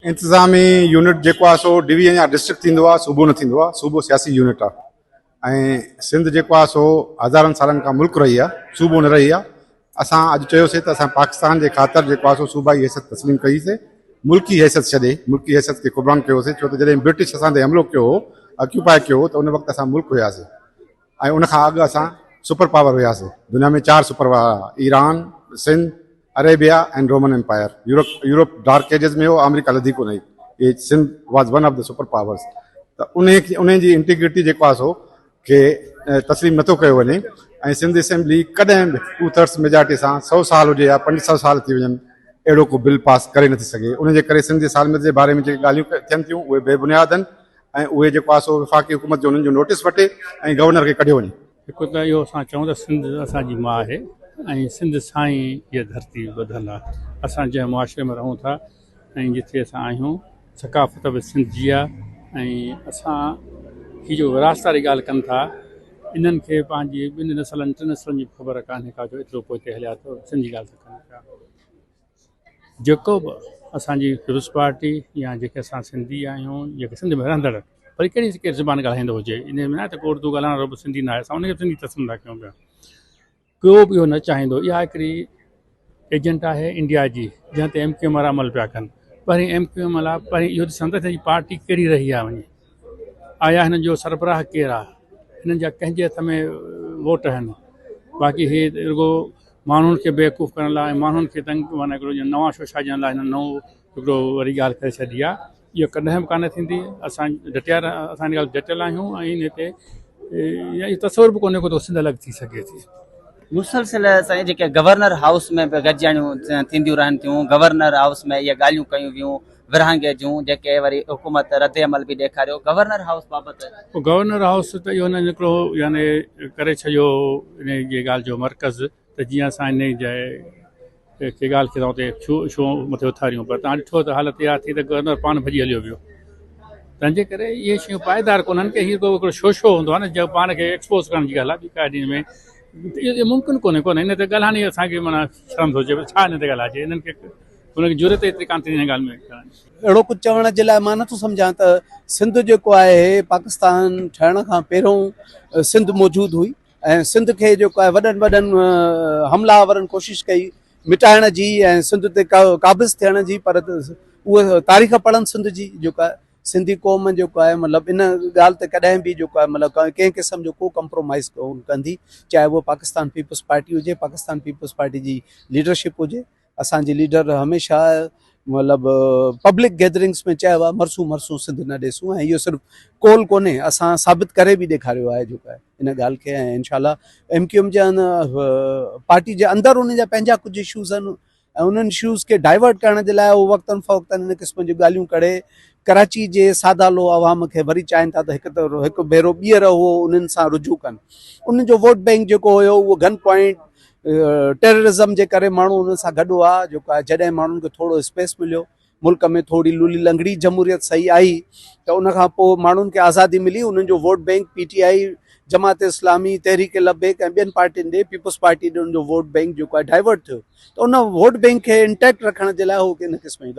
इंतज़ामी unit जेको आहे so division या डिस्ट्रिक्ट थींदो आहे, सूबो न थींदो आहे। सूबो सियासी यूनिट आहे ऐं सिंध जेको आहे सो हज़ारनि सालनि खां मुल्क रही आहे, सूबो न रही आहे। असां अॼु चयोसीं त असां पाकिस्तान जे ख़ातिर जेको आहे सो सूबाई हैसियत तस्लीम कईसीं, मुल्की हैसियत छॾे मुल्की हैसियत खे क़ुर्बान कयोसीं। छो त जॾहिं ब्रिटिश असां ते हमिलो कयो हो, ऑक्यूपाए कयो हो, त उन वक़्तु असां मुल्क हुयासीं ऐं उनखां अॻु असां सुपर पावर हुयासीं। दुनिया में 4 super power, Iran, Sindh, Arabia and Roman empire. Europe dark ages में हो, अमेरिका लधी कोन हुई। ये Sindh was one of the super powers. त उन जी इंटीग्रिटी जेको आहे सो खे तस्लीम नथो कयो वञे ऐं सिंध असेंबली कॾहिं बि 2/3 मेजॉरिटी सां 100 साल हुजे या 500 साल थी वञनि, अहिड़ो को बिल पास करे नथी सघे। उनजे करे सिंध जे सालमिरत जे बारे में जेके ॻाल्हियूं थियनि थियूं उहे बेबुनियाद आहिनि ऐं उहे जेको आहे सो वफ़ाक़ी हुकूमत जो उन्हनि जो नोटिस वठे ऐं गवर्नर खे कढियो वञे। हिकु त इहो असां चऊं त सिंध असांजी माउ आहे ऐं सिंध सां ई इहा धरती ॿधल आहे। असां जंहिं मुआशिरे में रहूं था ऐं जिथे असां आहियूं, सकाफ़त बि सिंध जी आहे ऐं असां हीअ जो विरासत वारी ॻाल्हि कनि था, इन्हनि खे पंहिंजी 2 नसलनि 3 नसलनि जी ख़बर कान्हे का जो एतिरो पोइ हलिया थो सिंध जी ॻाल्हि था कनि पिया। जेको बि असांजी पीपुल्स पार्टी या जेके असां सिंधी आहियूं, जेके सिंध में रहंदड़, वरी कहिड़ी ज़बान ॻाल्हाईंदो हुजे, इन में न त उर्दू ॻाल्हाइण बि सिंधी न आहे, असां उनखे सिंधी तस्लीम था कयूं पिया। को बि इहो न चाहींदो। इहा हिकिड़ी एजेंट आहे इंडिया जी, जंहिं ते MQM वारा अमल पिया कनि। पहिरीं MQM वारा पहिरीं इहो ॾिसनि था त पार्टी कहिड़ी रही आहे, वञी आया हिननि जो सरबराह केरु आहे, हिननि जा कंहिंजे हथ में वोट आहिनि। बाक़ी हे रुॻो माण्हुनि खे बेवकूफ़ करण लाइ, माण्हुनि खे तंग माना हिकिड़ो नवां शोशा ॾियण लाइ हिन नओं हिकिड़ो वरी ॻाल्हि करे छॾी आहे। इहो कॾहिं बि कान थींदी। असां असांजी ॻाल्हि डटियल आहियूं ऐं इन ते इहो तसवुर बि कोन्हे को त सिंध अलॻि थी सघे थी। मुसलसिल साईं जेके गवर्नर हाउस में बि गॾिजाणियूं थींदियूं रहनि थियूं, गवर्नर हाउस में इहे ॻाल्हियूं कयूं वियूं विरहांगे जूं, जेके वरी हुकूमत रद्द अमल बि ॾेखारियो गवर्नर हाउस बाबति। गवर्नर हाउस त इहो हिननि हिकिड़ो यानी करे छॾियो इन जी ॻाल्हि जो मर्कज़, त जीअं असां इन खे ॻाल्हि खे उते छो मथे उथारियूं। पर तव्हां ॾिठो त हालत इहा थी त गवर्नर पाण भॼी हलियो वियो। तंहिंजे करे इहे शयूं पाइदार कोन्हनि की हीअ हिकिड़ो शोशो हूंदो आहे न, जो पाण खे एक्सपोज़ करण जी ॻाल्हि आहे। ॿी का ॾींहं में इहो मुमकिन कोन्हे इन ते ॻाल्हाइण ई असांखे माना शर्म थो अचे, छा इन ते ॻाल्हाइजे। इन्हनि खे हुनखे ज़रूरत एतिरी कान थी हिन ॻाल्हि में। अहिड़ो कुझु चवण जे लाइ मां नथो सम्झां त सिंध जेको आहे पाकिस्तान ठहण खां पहिरियों सिंध मौजूदु हुई ऐं सिंध खे जेको आहे वॾनि वॾनि हमलावरनि कोशिशि कई मिटाइण जी ऐं सिंध ते काबिज़ थियण जी, पर उहा तारीख़ पढ़नि सिंध जी जेको आहे सिंधी क़ौम जेको आहे मतिलबु इन ॻाल्हि ते कॾहिं बि जेको आहे मतिलबु कंहिं क़िस्म जो को कंप्रोमाइज़ कोन कंदी, चाहे उहो पाकिस्तान पीपुल्स पार्टी हुजे, पाकिस्तान पीपुल्स पार्टी जी लीडरशिप हुजे। असांजी लीडर हमेशह मतिलबु पब्लिक गैदरिंग्स में चयो आहे मरसूं मरसूं सिंध न ॾिसूं, ऐं इहो सिर्फ़ु कोल कोन्हे, असां साबित करे बि ॾेखारियो आहे जेको आहे इन ॻाल्हि खे। ऐं इनशाला MQM जे पार्टी जे अंदरि उन जा पंहिंजा कुझु इशूज़ आहिनि ऐं उन्हनि इशूज़ खे डाइवर्ट करण जे लाइ उहो वक़्तनि फ़वक़्तनि इन क़िस्म जूं ॻाल्हियूं करे कराची जे सादा लो अवाम खे वरी चाहिनि था त हिकु भेरो ॿीहर उहो उन्हनि सां रुजू कनि। उन्हनि जो वोट बैंक जेको हुयो उहो गन पॉइंट टेररिज़म जे करे माण्हू उन सां गॾु आहे जेको आहे। जॾहिं माण्हुनि खे थोरो स्पेस मिलियो, मुल्क में थोरी लूली लंगड़ी जमहूरियत सही आई, त उनखां पोइ माण्हुनि खे आज़ादी मिली। उन्हनि जो vote bank PTI, Jamaat Islami, तहरीक लबैक ऐं ॿियनि पार्टियुनि ॾे, पीपुल्स पार्टी ॾे उनजो वोट बैंक जेको आहे डाइवर्ट थियो। त उन वोट बैंक खे इंटैक्ट रखण जे लाइ उहो इन क़िस्म जी ॻाल्हि